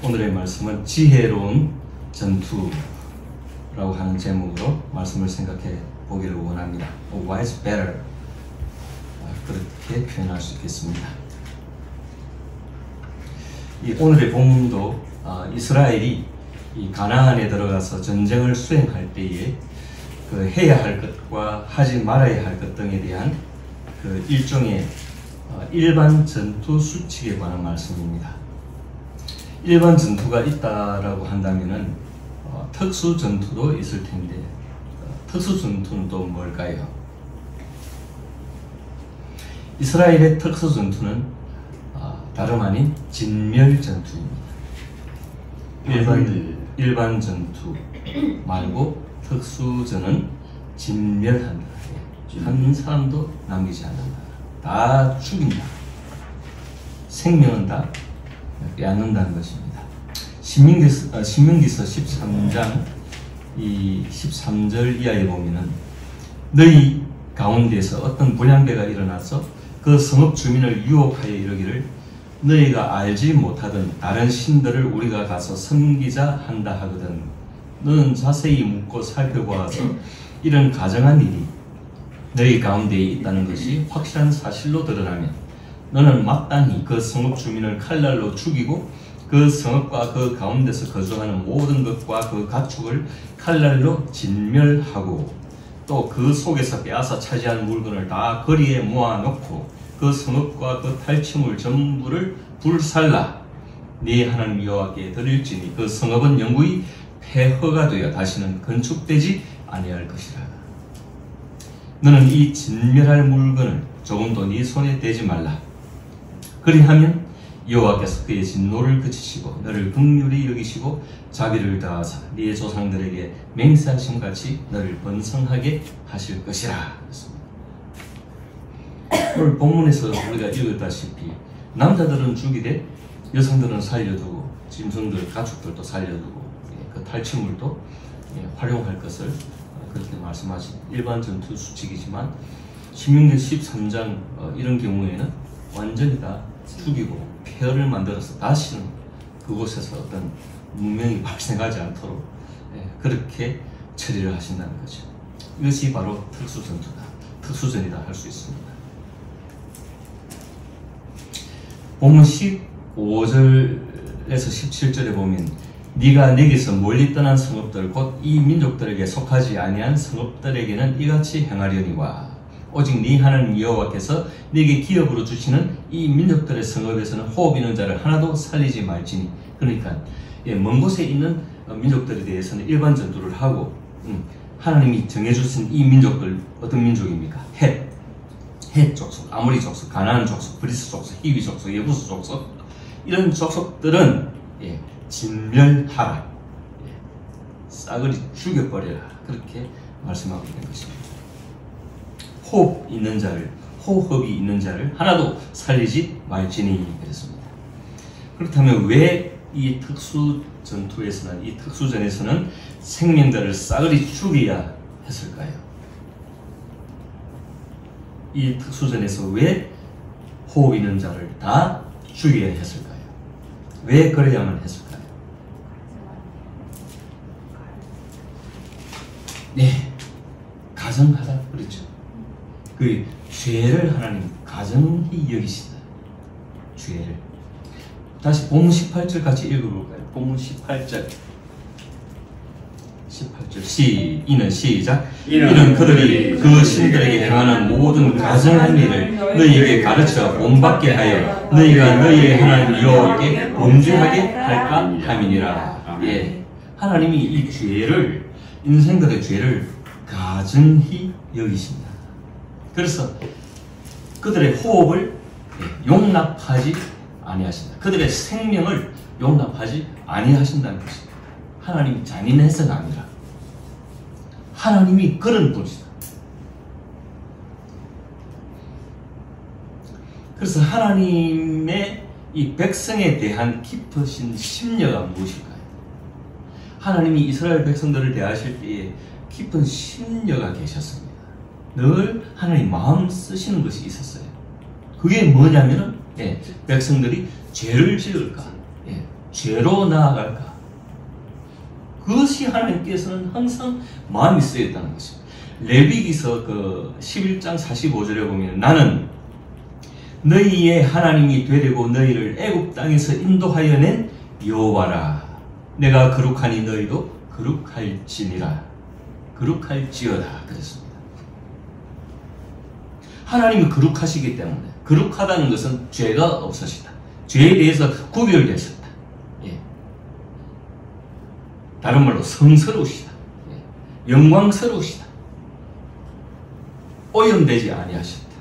오늘의 말씀은 지혜로운 전투라고 하는 제목으로 말씀을 생각해 보기를 원합니다. Wise better, 그렇게 표현할 수 있겠습니다. 이 오늘의 본문도 이스라엘이 이 가나안에 들어가서 전쟁을 수행할 때에 그 해야 할 것과 하지 말아야 할 것 등에 대한 그 일종의 일반 전투 수칙에 관한 말씀입니다. 일반 전투가 있다라고 한다면은 특수 전투도 있을 텐데 특수 전투는 또 뭘까요? 이스라엘의 특수 전투는 다름 아닌 진멸 전투입니다. 일반 전투 말고 특수전은 진멸한다. 한 사람도 남기지 않는다. 다 죽인다. 생명은 다 빼앗는다는 것입니다. 신명기서 13장 이 13절 이하에 보면은 너희 가운데서 어떤 불량배가 일어나서 그 성읍 주민을 유혹하여 이르기를 너희가 알지 못하던 다른 신들을 우리가 가서 섬기자 한다 하거든. 너는 자세히 묻고 살펴보아서 이런 가정한 일이 너희 가운데에 있다는 것이 확실한 사실로 드러나면 너는 마땅히 그 성읍 주민을 칼날로 죽이고 그 성읍과 그 가운데서 거주하는 모든 것과 그 가축을 칼날로 진멸하고 또 그 속에서 빼앗아 차지한 물건을 다 거리에 모아놓고 그 성읍과 그 탈취물 전부를 불살라 네 하나님 여호와께 드릴지니 그 성읍은 영구히 폐허가 되어 다시는 건축되지 아니할 것이라. 너는 이 진멸할 물건을 조금도 네 손에 대지 말라. 그리하면 여호와께서 그의 진노를 그치시고 너를 긍휼히 여기시고 자비를 다하사 네 조상들에게 맹세하신 같이 너를 번성하게 하실 것이라. 오늘 본문에서 우리가 읽었다시피 남자들은 죽이되 여성들은 살려두고 짐승들, 가축들도 살려두고 그 탈취물도 활용할 것을 그렇게 말씀하신 일반 전투 수칙이지만 신명기 13장 이런 경우에는 완전히 다 죽이고 폐허를 만들어서 다시는 그곳에서 어떤 문명이 발생하지 않도록 그렇게 처리를 하신다는 거죠. 이것이 바로 특수전투다, 특수전이다 할 수 있습니다. 본문 15절에서 17절에 보면 네가 내게서 멀리 떠난 성읍들 곧 이 민족들에게 속하지 아니한 성읍들에게는 이같이 행하려니와 오직 네 하나님 여호와께서 네게 기업으로 주시는 이 민족들의 성읍에서는 호흡 있는 자를 하나도 살리지 말지니. 그러니까 먼 곳에 있는 민족들에 대해서는 일반 전투를 하고 하나님이 정해주신 이 민족들 어떤 민족입니까? 헷 족속, 아모리 족속, 가나안 족속, 브리스 족속, 히위 족속, 예부스 족속 이런 족속들은 진멸하라, 싸그리 죽여버려라 그렇게 말씀하고 있는 것입니다. 호흡이 있는 자를 하나도 살리지 말지니 그랬습니다. 그렇다면 왜 이 특수 전투에서는, 이 특수전에서는 생명들을 싸그리 죽여야 했을까요? 이 특수전에서 왜 호흡 있는 자를 다 죽여야 했을까요? 왜 그래야만 했을까요? 가정하다 그랬죠. 그 죄를 하나님 가정히 여기신다. 죄를. 다시 본문 18절 같이 읽어볼까요? 본문 18절. 이는 시작. 이는 그들이 그 신들에게 행하는 모든 가정한 일을 너희에게 가르쳐 본받게 하여 너희가 너희의 하나님 여호와께 범죄하게 할까 함이니라. 하나님이 이 죄를, 인생들의 죄를 가정히 여기신다. 그래서 그들의 호흡을 용납하지 아니하신다. 그들의 생명을 용납하지 아니하신다는 것입니다. 하나님이 잔인해서가 아니라 하나님이 그런 분이시다. 그래서 하나님의 이 백성에 대한 깊으신 심려가 무엇일까요? 하나님이 이스라엘 백성들을 대하실 때에 깊은 심려가 계셨습니다. 늘 하나님 마음 쓰시는 것이 있었어요. 그게 뭐냐면은 백성들이 죄를 지을까, 죄로 나아갈까? 그것이 하나님께서는 항상 마음이 쓰였다는 것입니다. 레위기서 그 11장 45절에 보면 나는 너희의 하나님이 되려고 너희를 애굽 땅에서 인도하여 낸 여호와라. 내가 거룩하니 너희도 거룩할지니라. 거룩할지어다. 그랬습니다. 하나님이 거룩하시기 때문에 거룩하다는 것은 죄가 없으시다. 죄에 대해서 구별되셨다. 예. 다른 말로 성스러우시다. 예. 영광스러우시다. 오염되지 아니하셨다.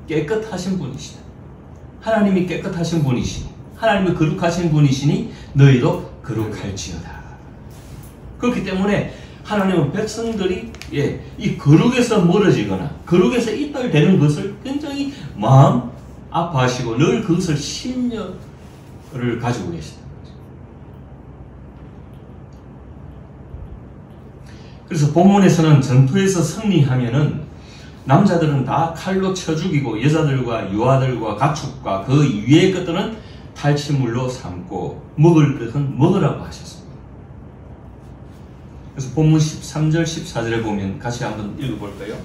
깨끗하신 분이시다. 하나님이 깨끗하신 분이시니 하나님이 거룩하신 분이시니 너희도 거룩할지어다. 그렇기 때문에 하나님은 백성들이 이 거룩에서 멀어지거나 거룩에서 이탈되는 것을 굉장히 마음 아파하시고 늘 그것을 심려를 가지고 계시다. 그래서 본문에서는 전투에서 승리하면은 남자들은 다 칼로 쳐 죽이고 여자들과 유아들과 가축과 그 위의 것들은 탈취물로 삼고 먹을 것은 먹으라고 하셨습니다. 그래서 본문 13절 14절에 보면 같이 한번 읽어볼까요?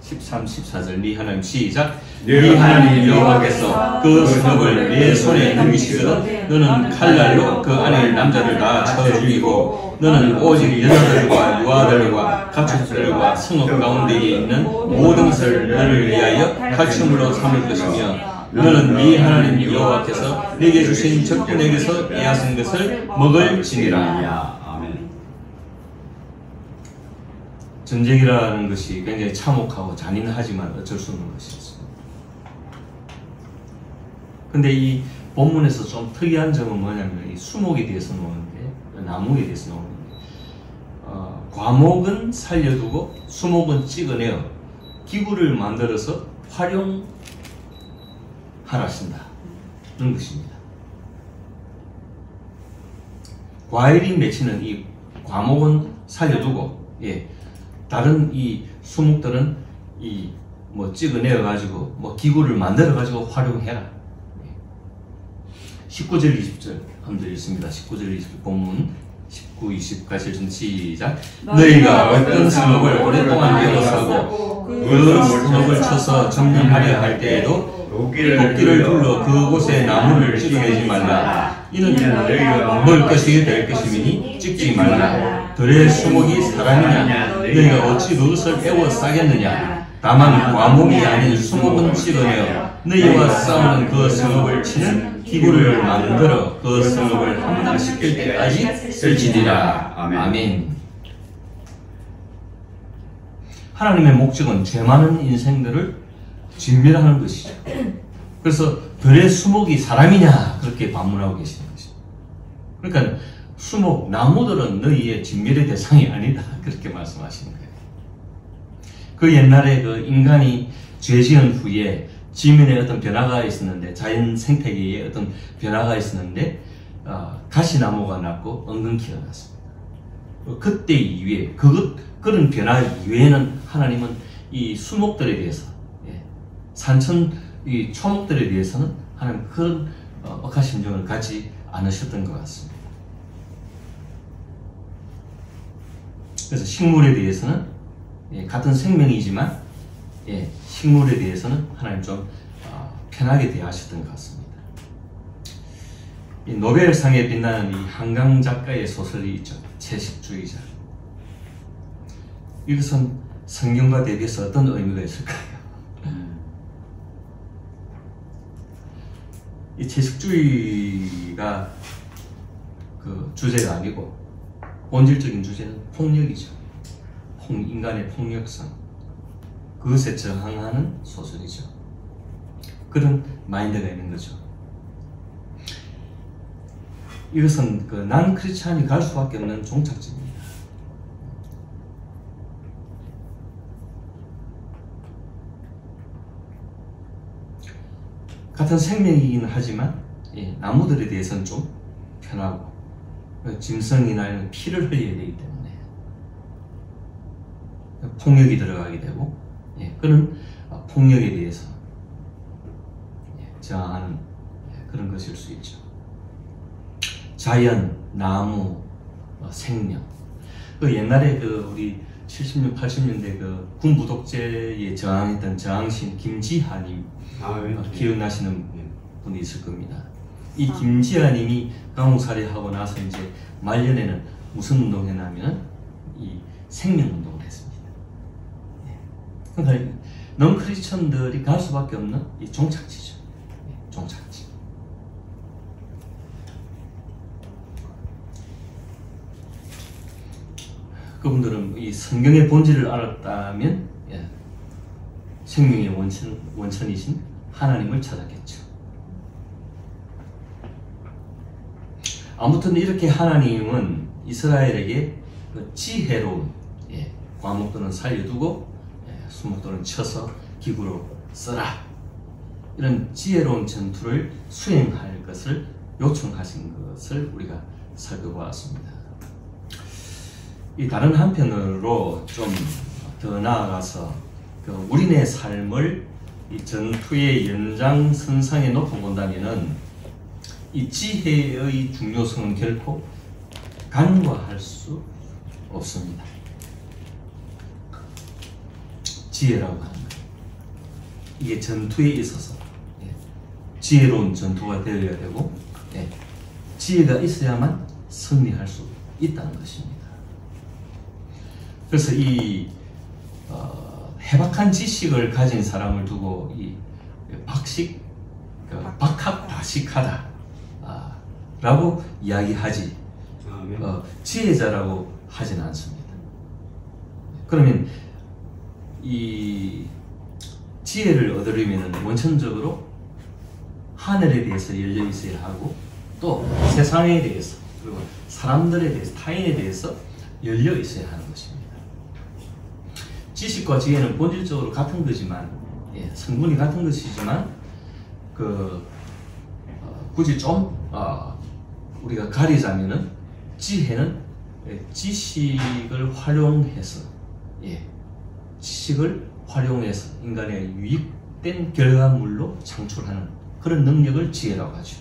13, 14절 네 하나님 시작. 네 하나님 여호와께서 그 성읍을 네 손에 넘기시거든 너는 칼날로 그 안에 남자를 다 쳐 죽이고 너는 오직 여자들과 유아들과 가축들과 성읍 가운데에 있는 모든 것을 너를 위하여 탈취물로 삼을 것이며 너는 네 하나님 여호와께서 네게 주신 적군에게서 빼앗은 것을 먹을지니라. 전쟁이라는 것이 굉장히 참혹하고 잔인하지만 어쩔 수 없는 것이었습니다. 근데 이 본문에서 좀 특이한 점은 뭐냐면 이 수목에 대해서 나오는데, 나무에 대해서 나오는데, 과목은 살려두고 수목은 찍어내어 기구를 만들어서 활용하라신다. 그런 것입니다. 과일이 맺히는 이 과목은 살려두고, 다른 이 수목들은 찍어내어 가지고 기구를 만들어 가지고 활용해라. 19절 20절 한번 읽습니다. 19절 20절 본문 19, 20 같이 읽습니다. 시작. 너희가 어떤 성읍을 오랫동안 에워싸고 그 성읍을 쳐서 점령하려 할 때에도 도끼를 둘러 그곳에 나무를 찍어내지 말라. 이는 먹을 것이 될 것이니 찍지 말라. 들의 수목이 사람이냐? 너희가 어찌 그것을 에워 싸겠느냐? 다만 과목이 아닌 수목은 찍어내어 너희와 싸우는 그 성읍을 치는 기구를 만들어 그 성읍을 함락시킬 때까지 쓸지니라. 아멘. 하나님의 목적은 죄 많은 인생들을 진멸하는 것이죠. 그래서 들의 수목이 사람이냐? 그렇게 반문하고 계시는 것입니다. 그러니까 수목, 나무들은 너희의 진멸의 대상이 아니다. 그렇게 말씀하시는 거예요. 그 옛날에 그 인간이 죄 지은 후에 지면에 어떤 변화가 있었는데, 자연 생태계에 어떤 변화가 있었는데, 가시나무가 났고 엉겅퀴가 났습니다. 그때 이후에, 그런 변화 이후에는 하나님은 이 수목들에 대해서, 산천, 이 초목들에 대해서는 하나님 그런 억하심정을 갖지 않으셨던 것 같습니다. 그래서 식물에 대해서는 같은 생명이지만 식물에 대해서는 하나님 좀 편하게 대하셨던 것 같습니다. 이 노벨상에 빛나는 이 한강 작가의 소설이 있죠. 채식주의자. 이것은 성경과 대비해서 어떤 의미가 있을까요? 이 채식주의가 그 주제가 아니고 본질적인 주제는 폭력이죠. 인간의 폭력성, 그것에 저항하는 소설이죠. 그런 마인드가 있는 거죠. 이것은 그 난 크리스찬이 갈 수밖에 없는 종착지입니다. 같은 생명이긴 하지만 나무들에 대해서는 좀 편하고 짐승이나 이런 피를 흘려야 되기 때문에 폭력이 들어가게 되고 그런 폭력에 대해서 저항하는 그런 것일 수 있죠. 자연, 나무, 생명. 그 옛날에 그 우리 70년, 80년대 그 군부독재에 저항했던 저항신 김지하님 기억나시는 분이 있을 겁니다. 이 김지하님이 강옥살이하고 나서 이제 말년에는 무슨 운동했냐면 이 생명운동을 했습니다. 그러니까 넌크리스천들이 갈 수밖에 없는 이 종착지죠. 종착지. 그분들은 이 성경의 본질을 알았다면 생명의 원천이신 하나님을 찾았겠죠. 아무튼 이렇게 하나님은 이스라엘에게 지혜로운 과목들은 살려두고 수목들은 쳐서 기구로 써라, 이런 지혜로운 전투를 수행할 것을 요청하신 것을 우리가 살펴보았습니다. 이 다른 한편으로 좀 더 나아가서 우리네 삶을 이 전투의 연장선상에 놓고 본다면은 이 지혜의 중요성은 결코 간과할 수 없습니다. 지혜라고 하는 것, 이게 전투에 있어서 지혜로운 전투가 되어야 되고 지혜가 있어야만 승리할 수 있다는 것입니다. 그래서 이 해박한 지식을 가진 사람을 두고 이 박학다식하다 라고 이야기하지 지혜자라고 하진 않습니다. 그러면 이 지혜를 얻으려면 원천적으로 하늘에 대해서 열려 있어야 하고 또 세상에 대해서 그리고 사람들에 대해서 타인에 대해서 열려 있어야 하는 것입니다. 지식과 지혜는 본질적으로 같은 거지만 성분이 같은 것이지만 굳이 좀 우리가 가리자면은 지혜는 지식을 활용해서 인간의 유익된 결과물로 창출하는 그런 능력을 지혜라고 하죠.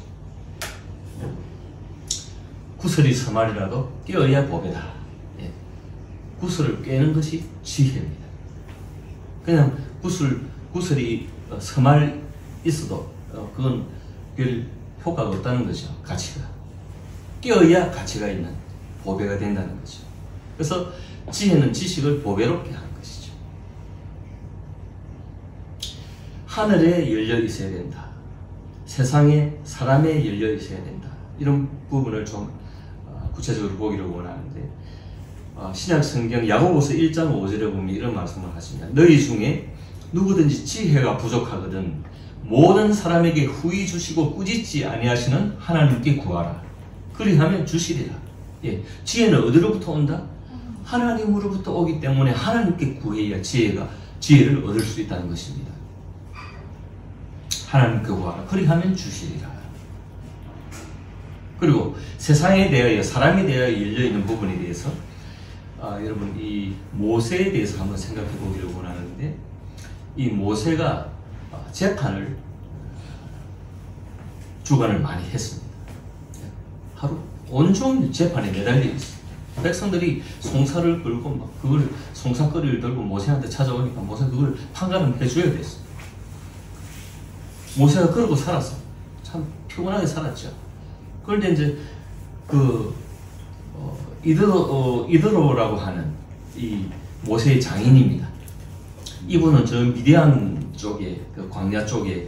구슬이 서말이라도 깨어야 보배다. 구슬을 꿰는 것이 지혜입니다. 그냥 구슬이 서말 있어도 그건 별 효과가 없다는 거죠. 가치가 깨어야 가치가 있는 보배가 된다는 거죠. 그래서 지혜는 지식을 보배롭게 하는 것이죠. 하늘에 열려 있어야 된다. 세상에 사람에 열려 있어야 된다. 이런 부분을 좀 구체적으로 보기를 원하는데 신약 성경 야고보서 1장 5절에 보면 이런 말씀을 하십니다. 너희 중에 누구든지 지혜가 부족하거든 모든 사람에게 후히 주시고 꾸짖지 아니하시는 하나님께 구하라. 그리하면 주시리라. 지혜는 어디로부터 온다? 하나님으로부터 오기 때문에 하나님께 구해야 지혜를 얻을 수 있다는 것입니다. 하나님께 구하라. 그리하면 주시리라. 그리고 세상에 대하여 사람에 대하여 열려있는 부분에 대해서 여러분 이 모세에 대해서 한번 생각해 보기를 원하는데 이 모세가 재판을 주관을 많이 했습니다. 하루 온종일 재판에 매달려 있어요. 백성들이 송사를 끌고 막 그걸 송사거리를 들고 모세한테 찾아오니까 모세가 그걸 판가름 해줘야 됐어요. 모세가 그러고 살았어. 참 피곤하게 살았죠. 그런데 이제 이드로라고 하는 이 모세의 장인입니다. 이분은 저 미디안 쪽에 광야 쪽에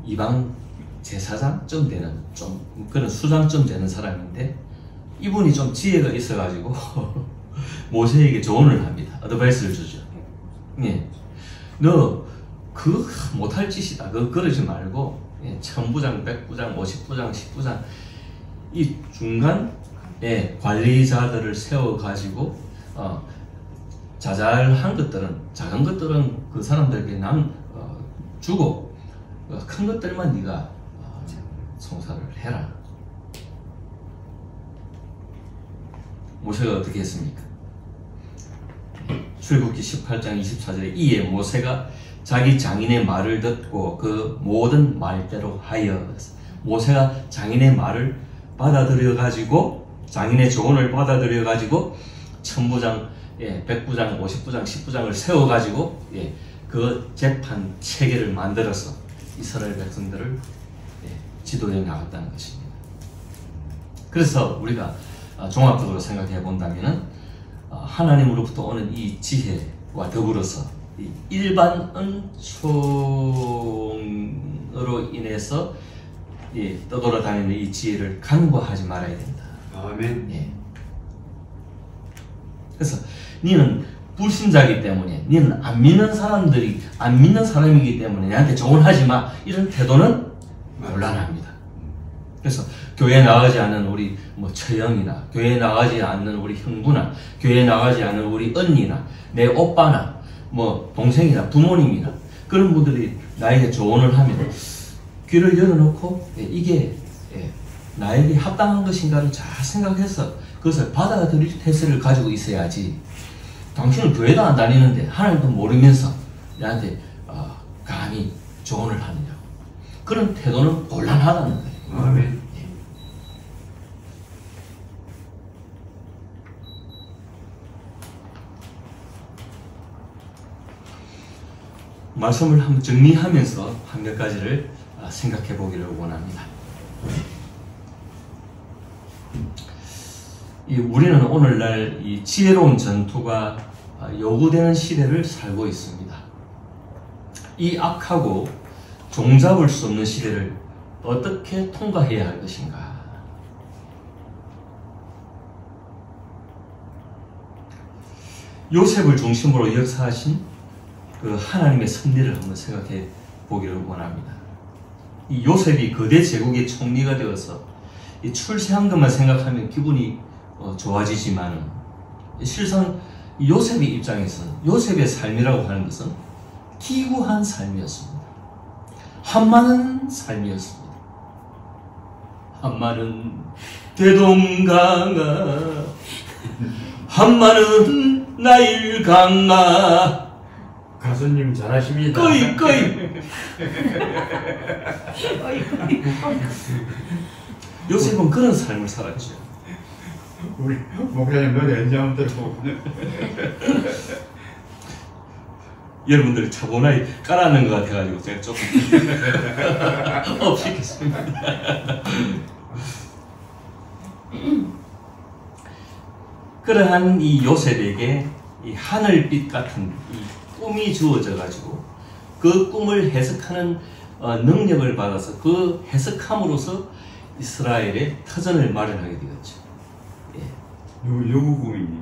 이방 제사장쯤 되는 좀 그런 수장쯤 되는 사람인데 이분이 좀 지혜가 있어가지고 모세에게 조언을 합니다. 어드바이스를 주죠. 너 못할 짓이다. 그러지 말고 1000부장, 100부장, 50부장, 10부장 이 중간 관리자들을 세워가지고 자잘한 것들은 작은 것들은 그 사람들에게 주고 큰 것들만 네가 송사를 해라. 모세가 어떻게 했습니까? 출애굽기 18장 24절에 이에 모세가 자기 장인의 말을 듣고 그 모든 말대로 하여 모세가 장인의 말을 받아들여 가지고 장인의 조언을 받아들여 가지고 천부장, 백부장, 50부장, 10부장을 세워 가지고 그 재판 체계를 만들어서 이스라엘 백성들을 지도해 나갔다는 것입니다. 그래서 우리가 종합적으로 생각해 본다면은 하나님으로부터 오는 이 지혜와 더불어서 이 일반 은총으로 인해서 떠돌아다니는 이 지혜를 간과하지 말아야 된다. 아멘. 그래서 니는 불신자이기 때문에, 니는 안 믿는 사람이기 때문에 내한테 조언하지 마, 이런 태도는 곤란합니다. 그래서 교회에 나가지 않는 우리 처형이나, 교회에 나가지 않는 우리 형부나, 교회에 나가지 않는 우리 언니나, 내 오빠나, 동생이나, 부모님이나, 그런 분들이 나에게 조언을 하면 귀를 열어놓고 이게 나에게 합당한 것인가를 잘 생각해서 그것을 받아들일 태세를 가지고 있어야지, 당신은 교회도 안 다니는데 하나님도 모르면서 나한테 감히 조언을 하느냐고. 그런 태도는 곤란하다는 거예요. 아멘. 말씀을 한번 정리하면서 한 몇 가지를 생각해 보기를 원합니다. 우리는 오늘날 이 지혜로운 전투가 요구되는 시대를 살고 있습니다. 이 악하고 종잡을 수 없는 시대를 어떻게 통과해야 할 것인가? 요셉을 중심으로 역사하신 그 하나님의 섭리를 한번 생각해 보기를 원합니다. 이 요셉이 거대 제국의 총리가 되어서 이 출세한 것만 생각하면 기분이 좋아지지만, 실상 요셉의 입장에서는, 요셉의 삶이라고 하는 것은 기구한 삶이었습니다. 한많은 삶이었습니다. 한많은 대동강아, 한많은 나일강아. 가수님 잘하십니다. 꺼이 요셉은 그런 삶을 살았죠. 우리 목사님 노래 언제 한번 들어보고. 여러분들이 차분하게 깔아놓은 것 같아가지고 제가 조금 업시켰습니다. 그러한 이 요셉에게 이 하늘빛 같은 이 꿈이 주어져 가지고 그 꿈을 해석하는 능력을 받아서 그 해석함으로써 이스라엘의 터전을 마련하게 되었죠. 누구 꿈이니?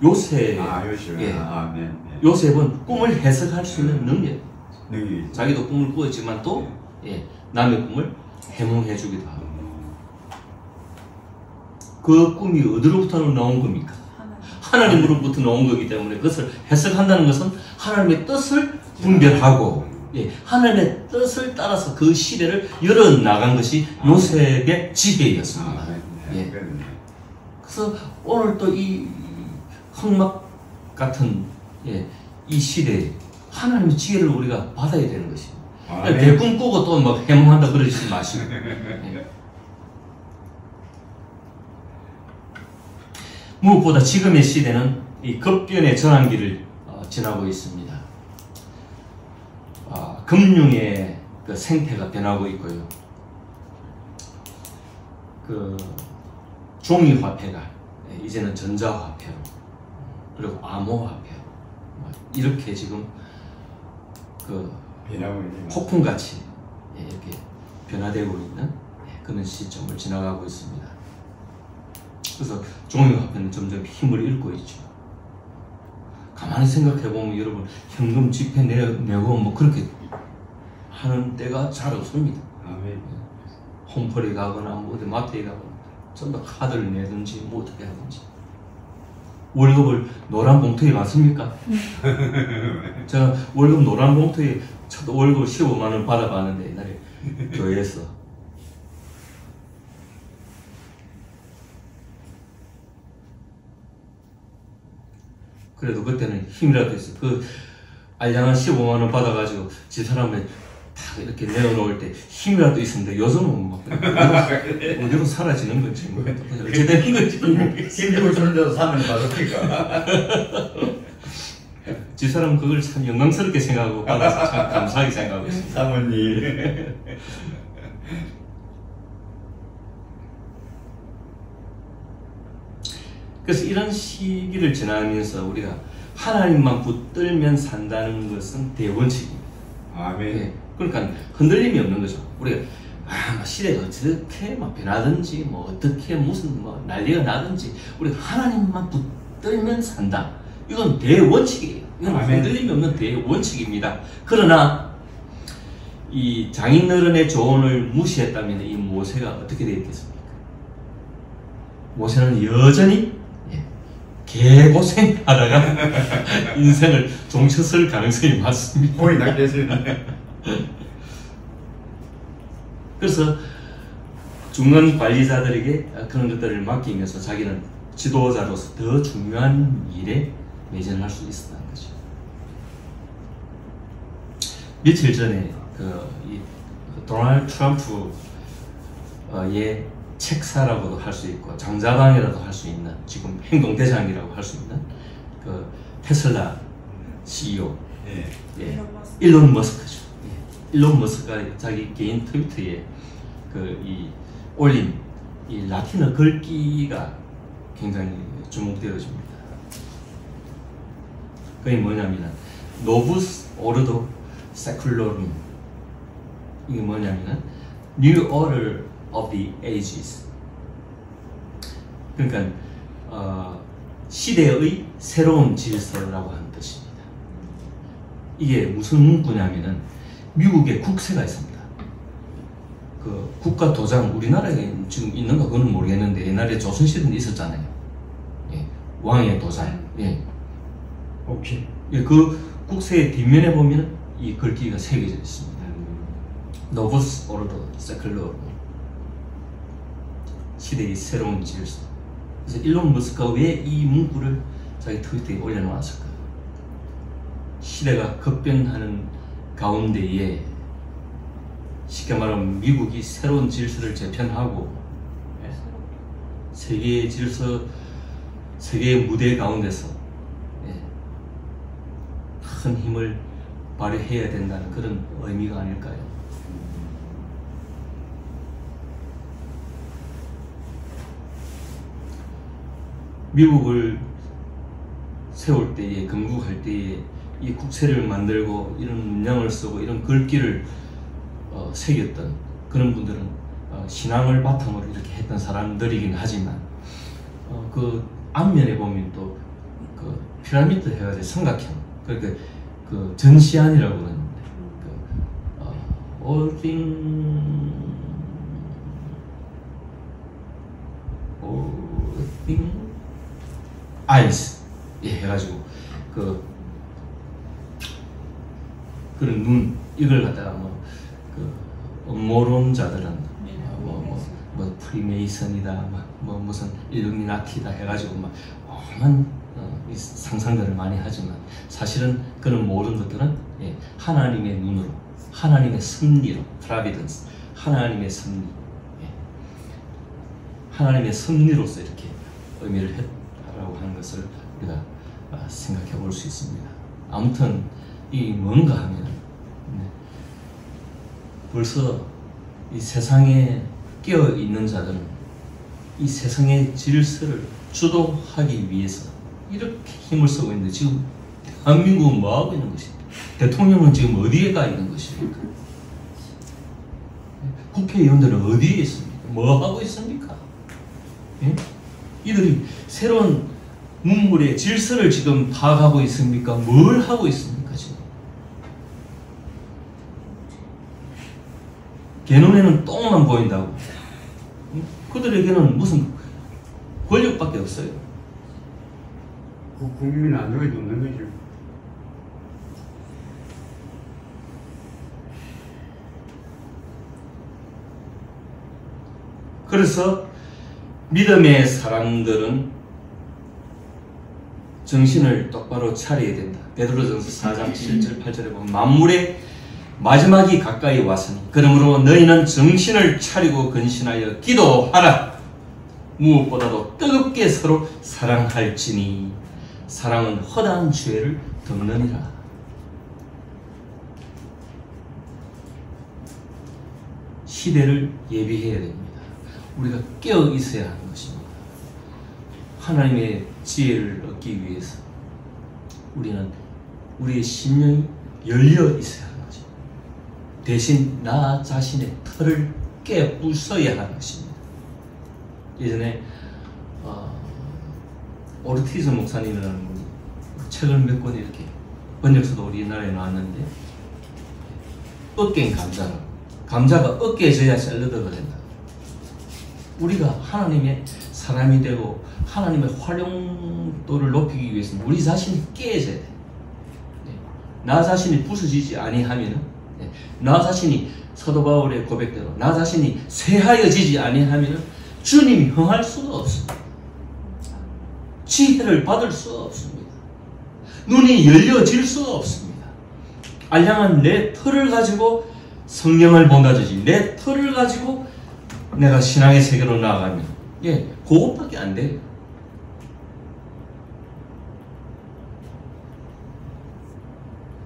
요셉. 요셉. 네. 요셉은 꿈을 해석할 수 있는 능력. 능력이. 자기도 꿈을 꾸었지만 또 남의 꿈을 해몽해 주기도 하고. 그 꿈이 어디로부터 나온 겁니까? 하나님으로부터 나온 거기 때문에 그것을 해석한다는 것은 하나님의 뜻을 분별하고 하나님의 뜻을 따라서 그 시대를 열어나간 것이 요셉의 지혜였습니다. 그래서 오늘 또 이 흑막 같은 이 시대에 하나님의 지혜를 우리가 받아야 되는 것입니다. 대꿈 꾸고 또 막 해몽한다 그러지 마시고. 무엇보다 지금의 시대는 이 급변의 전환기를 지나고 있습니다. 금융의 그 생태가 변하고 있고요. 그 종이화폐가 이제는 전자화폐로, 그리고 암호화폐로 이렇게 지금 그 폭풍같이 이렇게 변화되고 있는 그런 시점을 지나가고 있습니다. 그래서 종이화폐는 점점 힘을 잃고 있죠. 가만히 생각해보면 여러분, 현금 지폐 내고 그렇게 하는 때가 잘 없습니다. 홈플에 가거나 어디 마트에 가거나 전부 카드를 내든지 어떻게 하든지. 월급을 노란 봉투에 받습니까? 제가 월급 노란 봉투에 첫 월급 15만 원 받아봤는데 옛날에 교회에서. 그래도 그때는 힘이라도 했어. 그 알량한 15만 원 받아가지고 집사람의 딱 이렇게 내어놓을 때 힘이라도 있었는데 요즘은 막 어디로 사라지는 건지 뭐 어떻게 되는 건지 모르겠어요. 힘주고 주는데도 사모님 받았으니까. 지 사람 그걸 참 영광스럽게 생각하고 받아서 참 감사하게 생각하고 있습니다. 사모님. 그래서 이런 시기를 지나면서 우리가 하나님만 붙들면 산다는 것은 대원칙입니다. 아멘. 네. 그러니까 흔들림이 없는 거죠. 우리가 시대가 어떻게 막 변하든지 뭐 어떻게 무슨 뭐 난리가 나든지 우리가 하나님만 붙들면 산다. 이건 대원칙이에요. 이건 아멘. 흔들림이 없는 대원칙입니다. 그러나 이 장인어른의 조언을 무시했다면 이 모세가 어떻게 되었겠습니까? 모세는 여전히 개고생하다가 인생을 종쳤을 가능성이 많습니다. 거의 낫겠어요. 그래서 중간 관리자들에게 그런 것들을 맡기면서 자기는 지도자로서 더 중요한 일에 매진할 수 있었다는 거죠. 며칠 전에 이 도널드 트럼프의 책사라고도 할 수 있고 장자방이라도 할 수 있는 지금 행동대장이라고 할 수 있는 그 테슬라 CEO 예. 일론 머스크죠. 일론 머스크가 자기 개인 트위터에 이 올린 이 라틴어 글귀가 굉장히 주목되어집니다. 그게 뭐냐면은 노부스 오르도 세쿨로룸, 이게 뭐냐면은 New Order of the Ages. 그러니까 시대의 새로운 질서라고 하는 뜻입니다. 이게 무슨 문구냐면은 미국의 국세가 있습니다. 그 국가 도장, 우리나라에 지금 있는가 그건 모르겠는데 옛날에 조선시대는 있었잖아요. 예, 왕의 도장. 예. 혹시 예, 그 국세의 뒷면에 보면 이 글귀가 새겨져 있습니다. 노부스 오르도 세클로rum, 시대의 새로운 질서. 그래서 일론 머스크가 왜 이 문구를 자기 트위터에 올려놓았을까요? 시대가 급변하는 가운데에 쉽게 말하면 미국이 새로운 질서를 재편하고 세계의 질서, 세계의 무대 가운데서 큰 힘을 발휘해야 된다는 그런 의미가 아닐까요? 미국을 세울 때에, 건국할 때에 이 국세를 만들고 이런 문양을 쓰고 이런 글귀를 새겼던 그런 분들은 신앙을 바탕으로 이렇게 했던 사람들이긴 하지만 그 앞면에 보면 또 그 피라미드 해가지고 삼각형, 그러니까 그 전시안이라고 그러는데 all thing eyes 해가지고 그런 눈, 이걸 갖다가 음모론자들은 뭐 프리메이슨이다, 뭐 무슨 일루미나티다 해가지고 막 오만 상상들을 많이 하지만 사실은 그런 모든 것들은 하나님의 눈으로, 하나님의 섭리로, 프라비던스, 하나님의 섭리, 하나님의 섭리로서 이렇게 의미를 했다라고 하는 것을 우리가 생각해 볼 수 있습니다. 아무튼 이 뭔가 하면 벌써 이 세상에 깨어 있는 자들은 이 세상의 질서를 주도하기 위해서 이렇게 힘을 쓰고 있는데 지금 대한민국은 뭐 하고 있는 것입니까? 대통령은 지금 어디에 가 있는 것입니까? 국회의원들은 어디에 있습니까? 뭐 하고 있습니까? 예? 이들이 새로운 문물의 질서를 지금 파악하고 있습니까? 뭘 하고 있습니까 지금? 걔 눈에는 똥만 보인다고. 그들에게는 무슨 권력밖에 없어요. 그 국민 안정이 없는 거죠. 그래서 믿음의 사람들은 정신을 똑바로 차려야 된다. 베드로전서 4장 7절 8절에 보면 만물의 마지막이 가까이 왔으니 그러므로 너희는 정신을 차리고 근신하여 기도하라. 무엇보다도 뜨겁게 서로 사랑할지니 사랑은 허다한 죄를 덮느니라. 시대를 예비해야 됩니다. 우리가 깨어 있어야 하는 것입니다. 하나님의 지혜를 얻기 위해서 우리는 우리의 심령이 열려 있어야 하는 것입니다. 대신 나 자신의 털을 깨부숴야 하는 것입니다. 예전에 오르티즈 목사님이라는 분이 책을 몇 권 이렇게 번역서도 우리나라에 나왔는데 어깨인 감자가 어깨에 져야 샐러드가 된다. 우리가 하나님의 사람이 되고 하나님의 활용도를 높이기 위해서는 우리 자신이 깨져야 돼. 나 자신이 부서지지 아니하면은, 나 자신이 사도 바울의 고백대로 나 자신이 쇠하여지지 아니하면은 주님이 흥할 수가 없습니다. 지혜를 받을 수가 없습니다. 눈이 열려질 수가 없습니다. 알량한 내 털을 가지고 성령을 본다듯이 내 털을 가지고 내가 신앙의 세계로 나아가면 그것밖에 안 돼요.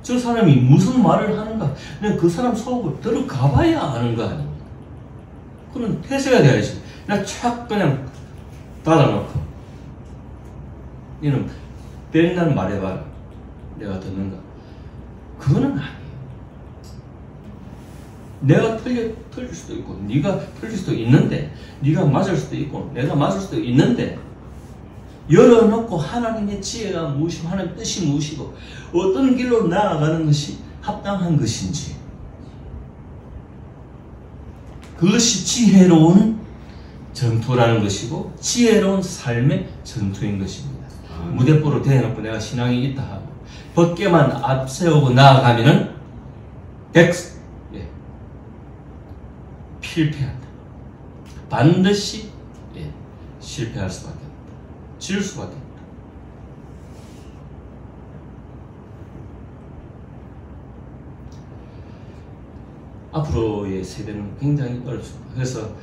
저 사람이 무슨 말을 하는가 그냥 그 사람 속으로 들어가 봐야 아는 거 아닙니까? 그런 태세가 돼야지. 나 착 그냥 닫아놓고 얘는 맨날 말해봐라 내가 듣는가. 그거는 아니에요. 내가 틀릴 수도 있고 네가 틀릴 수도 있는데, 네가 맞을 수도 있고 내가 맞을 수도 있는데, 열어놓고 하나님의 지혜가 무엇이고 하나님의 뜻이 무엇이고 어떤 길로 나아가는 것이 합당한 것인지, 그것이 지혜로운 전투라는 것이고 지혜로운 삶의 전투인 것입니다. 무대포로 대해놓고 내가 신앙이 있다 하고 벗게만 앞세우고 나아가면은 필패한다. 반드시 실패할 수밖에 없다. 질 수밖에 없다. 앞으로의 세대는 굉장히 어렵습니다. 그래서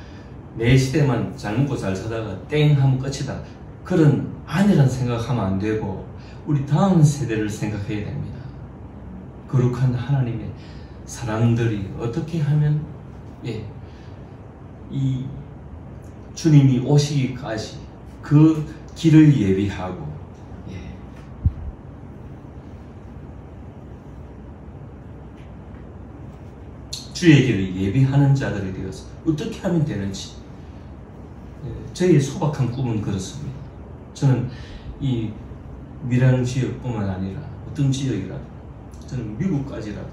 내 시대만 잘 먹고 잘 살다가 땡 하면 끝이다. 그런 아니란 생각하면 안 되고 우리 다음 세대를 생각해야 됩니다. 거룩한 하나님의 사람들이 어떻게 하면 이 주님이 오시기까지 그 길을 예비하고 주의 길을 예비하는 자들이 되어서 어떻게 하면 되는지, 저희의 소박한 꿈은 그렇습니다. 저는 이 밀양 지역뿐만 아니라 어떤 지역이라도, 저는 미국까지라도,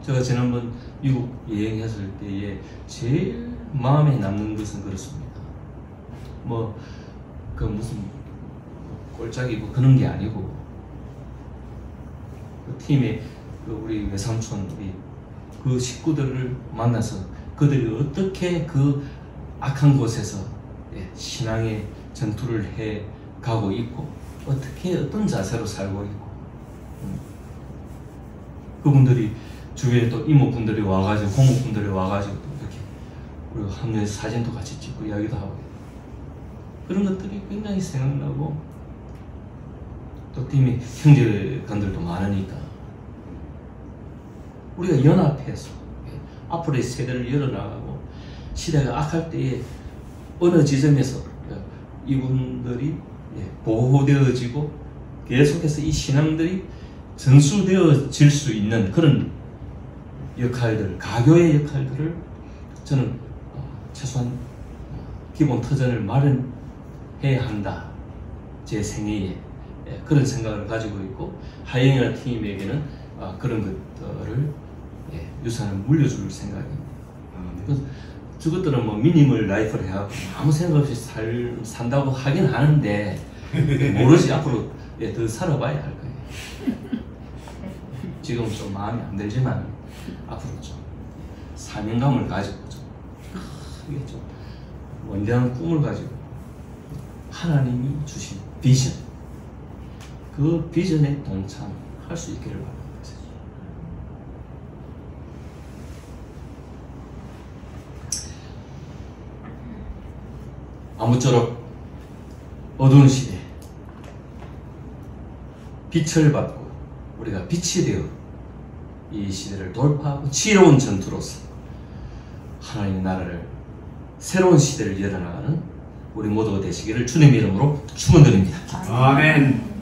제가 지난번 미국 여행했을 때에 제일 마음에 남는 것은 그렇습니다. 무슨 꼴짝이고 그런 게 아니고, 그 팀의 우리 외삼촌, 그 식구들을 만나서 그들이 어떻게 그 악한 곳에서 신앙의 전투를 해 가고 있고 어떻게 어떤 자세로 살고 있고, 그분들이 주위에 또 이모분들이 와가지고 고모분들이 와가지고 또 이렇게 우리가 합류해서 사진도 같이 찍고 이야기도 하고, 그런 것들이 굉장히 생각나고, 또 팀이 형제간들도 많으니까 우리가 연합해서 앞으로의 세대를 열어나가고, 시대가 악할 때에 어느 지점에서 이분들이 보호되어지고 계속해서 이 신앙들이 전수되어질 수 있는 그런 역할들, 가교의 역할들을 저는 최소한 기본 터전을 마련해야 한다. 제 생애에 그런 생각을 가지고 있고, 하영이나 팀에게는 그런 것들을 유산을 물려줄 생각입니다. 그래서 저것들은 미니멀 라이프를 해갖고 아무 생각 없이 산다고 하긴 하는데 모르지 앞으로 더 살아봐야 할 거예요. 지금은 좀 마음이 안 들지만 앞으로 좀 사명감을 가지고 좀 원대한 꿈을 가지고 하나님이 주신 비전, 그 비전에 동참할 수 있기를 바랍니다. 아무쪼록 어두운 시대 빛을 받고 우리가 빛이 되어 이 시대를 돌파하고 지혜로운 전투로서 하나님의 나라를 새로운 시대를 열어나가는 우리 모두가 되시기를 주님의 이름으로 축원드립니다. 아멘.